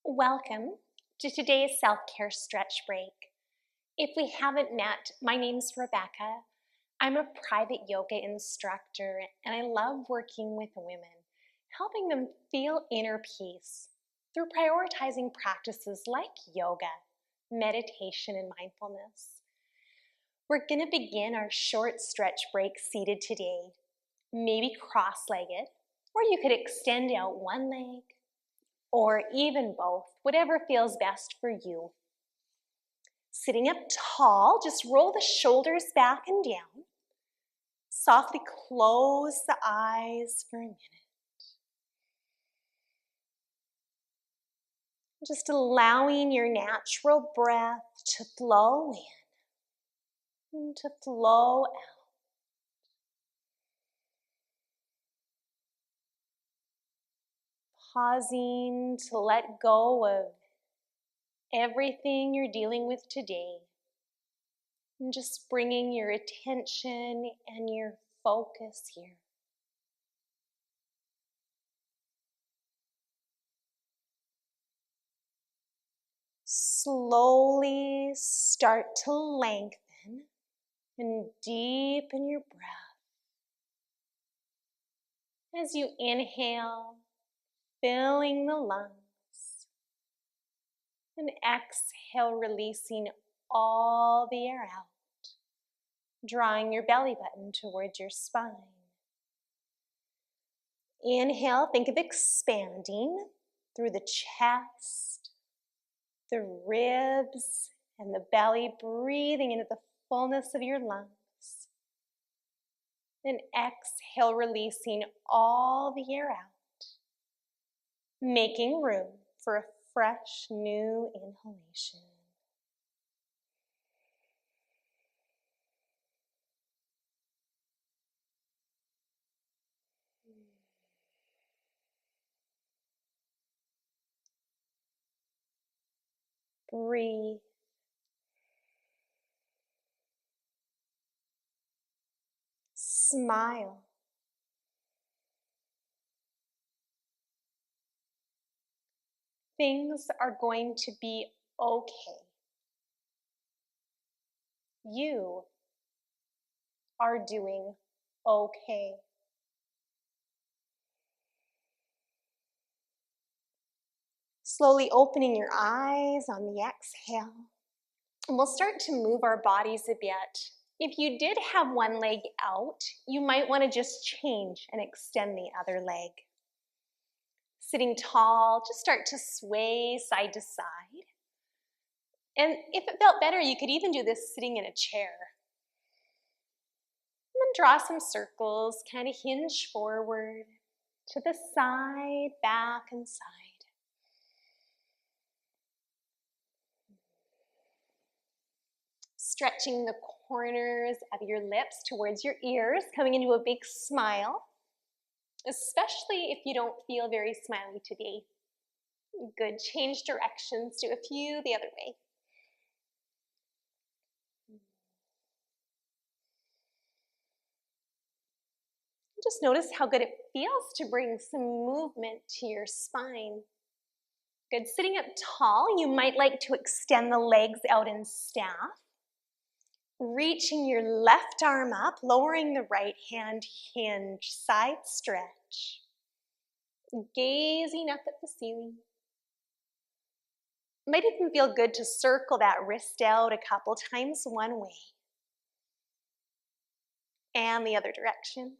Welcome to today's Self Care Stretch Break. If we haven't met, my name's Rebecca. I'm a private yoga instructor and I love working with women, helping them feel inner peace through prioritizing practices like yoga, meditation, and mindfulness. We're going to begin our short stretch break seated today, maybe cross-legged, or you could extend out one leg, or even both, whatever feels best for you. Sitting up tall, just roll the shoulders back and down. Softly close the eyes for a minute. Just allowing your natural breath to flow in and to flow out. Pausing to let go of everything you're dealing with today. And just bringing your attention and your focus here. Slowly start to lengthen and deepen your breath. As you inhale, filling the lungs, and exhale, releasing all the air out, drawing your belly button towards your spine. Inhale, think of expanding through the chest, the ribs, and the belly, breathing into the fullness of your lungs. Then exhale, releasing all the air out, making room for a fresh new inhalation. Breathe. Smile. Things are going to be okay. You are doing okay. Slowly opening your eyes on the exhale. And we'll start to move our bodies a bit. If you did have one leg out, you might want to just change and extend the other leg. Sitting tall, just start to sway side to side. And if it felt better, you could even do this sitting in a chair. And then draw some circles, kind of hinge forward, to the side, back, and side. Stretching the corners of your lips towards your ears, coming into a big smile, especially if you don't feel very smiley today. Good, change directions, do a few the other way. Just notice how good it feels to bring some movement to your spine. Good, sitting up tall, you might like to extend the legs out in staff. Reaching your left arm up, lowering the right hand, hinge, side stretch. Gazing up at the ceiling. Might even feel good to circle that wrist out a couple times one way. And the other direction.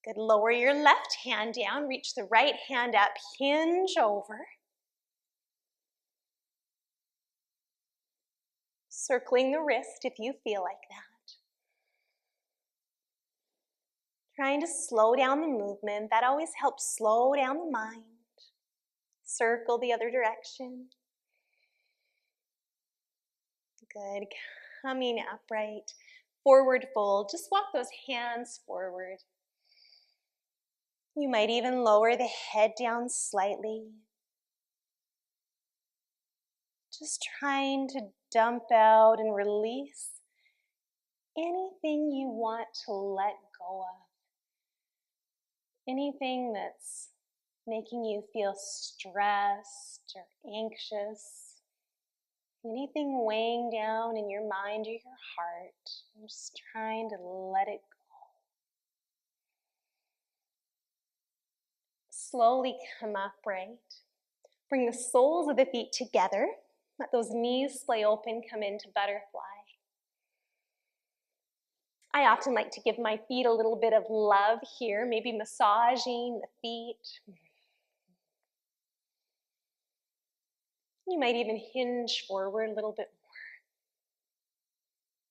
Good, lower your left hand down, reach the right hand up, hinge over. Circling the wrist if you feel like that. Trying to slow down the movement, that always helps slow down the mind. Circle the other direction. Good, coming upright. Forward fold, just walk those hands forward. You might even lower the head down slightly. Just trying to dump out and release anything you want to let go of. Anything that's making you feel stressed or anxious. Anything weighing down in your mind or your heart, I'm just trying to let it go. Slowly come upright. Bring the soles of the feet together. Let those knees splay open, come into butterfly. I often like to give my feet a little bit of love here, maybe massaging the feet. You might even hinge forward a little bit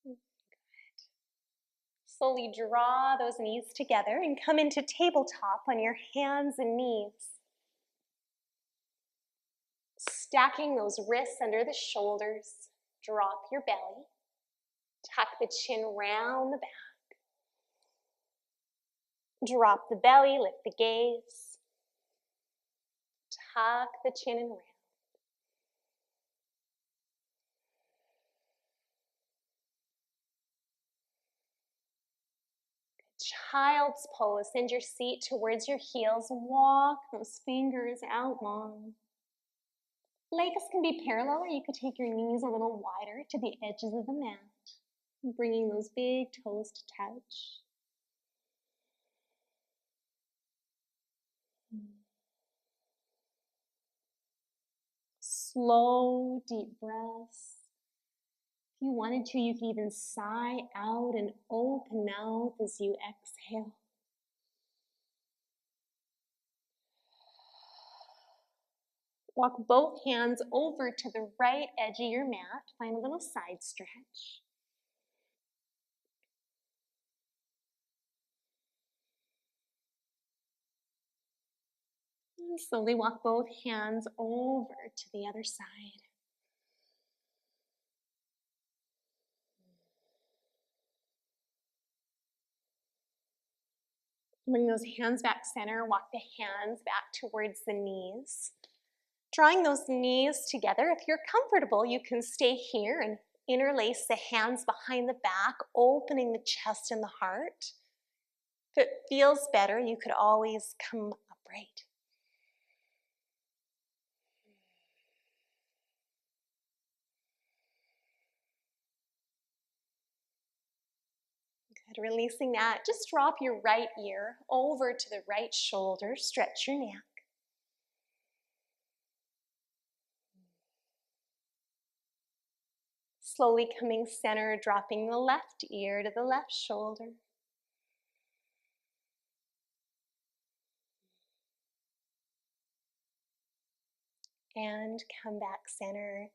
more. Good. Slowly draw those knees together and come into tabletop on your hands and knees. Stacking those wrists under the shoulders, drop your belly. Tuck the chin round the back. Drop the belly, lift the gaze. Tuck the chin and round. Child's pose. Send your seat towards your heels. Walk those fingers out long. Legs can be parallel, or you could take your knees a little wider to the edges of the mat, bringing those big toes to touch. Slow, deep breaths. If you wanted to, you could even sigh out and open mouth as you exhale. Walk both hands over to the right edge of your mat. Find a little side stretch. And slowly walk both hands over to the other side. Bring those hands back center. Walk the hands back towards the knees. Drawing those knees together. If you're comfortable, you can stay here and interlace the hands behind the back, opening the chest and the heart. If it feels better, you could always come upright. Good. Releasing that, just drop your right ear over to the right shoulder. Stretch your neck. Slowly coming center, dropping the left ear to the left shoulder. And come back center.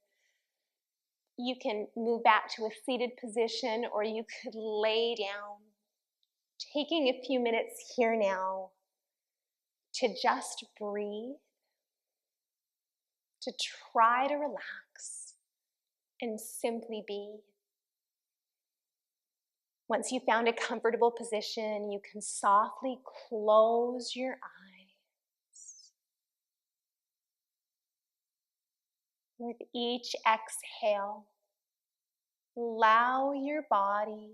You can move back to a seated position, or you could lay down. Taking a few minutes here now to just breathe, to try to relax and simply be. Once you found a comfortable position, you can softly close your eyes. With each exhale, allow your body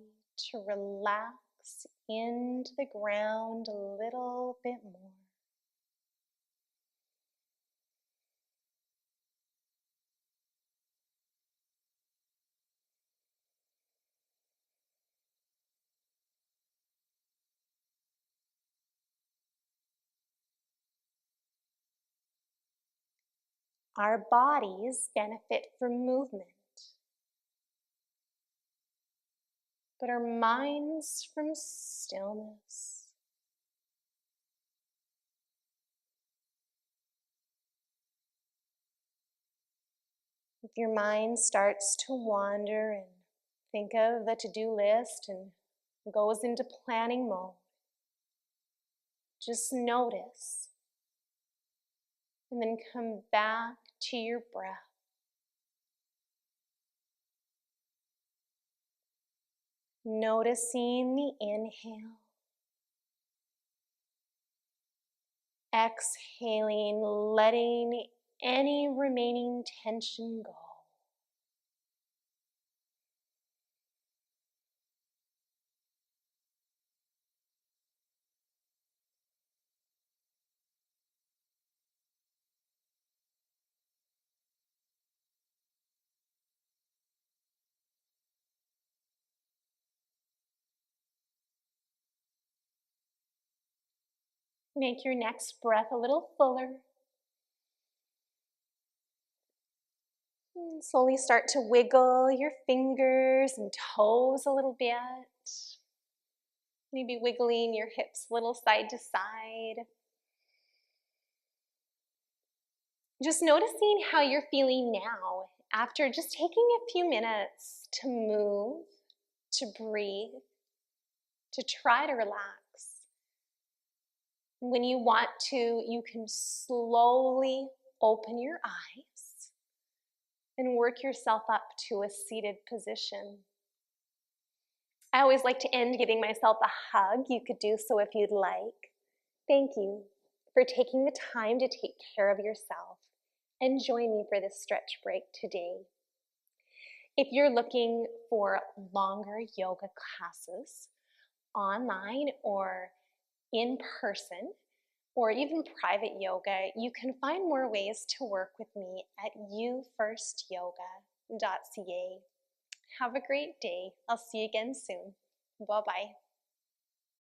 to relax into the ground a little bit more. Our bodies benefit from movement, but our minds from stillness. If your mind starts to wander and think of the to-do list and goes into planning mode, just notice and then come back to your breath. Noticing the inhale, exhaling, letting any remaining tension go. Make your next breath a little fuller. And slowly start to wiggle your fingers and toes a little bit. Maybe wiggling your hips a little side to side. Just noticing how you're feeling now after just taking a few minutes to move, to breathe, to try to relax. When you want to, you can slowly open your eyes and work yourself up to a seated position. I always like to end giving myself a hug. You could do so if you'd like. Thank you for taking the time to take care of yourself and join me for this stretch break today. If you're looking for longer yoga classes online or in person, or even private yoga, you can find more ways to work with me at youfirstyoga.ca. Have a great day. I'll see you again soon. Bye-bye.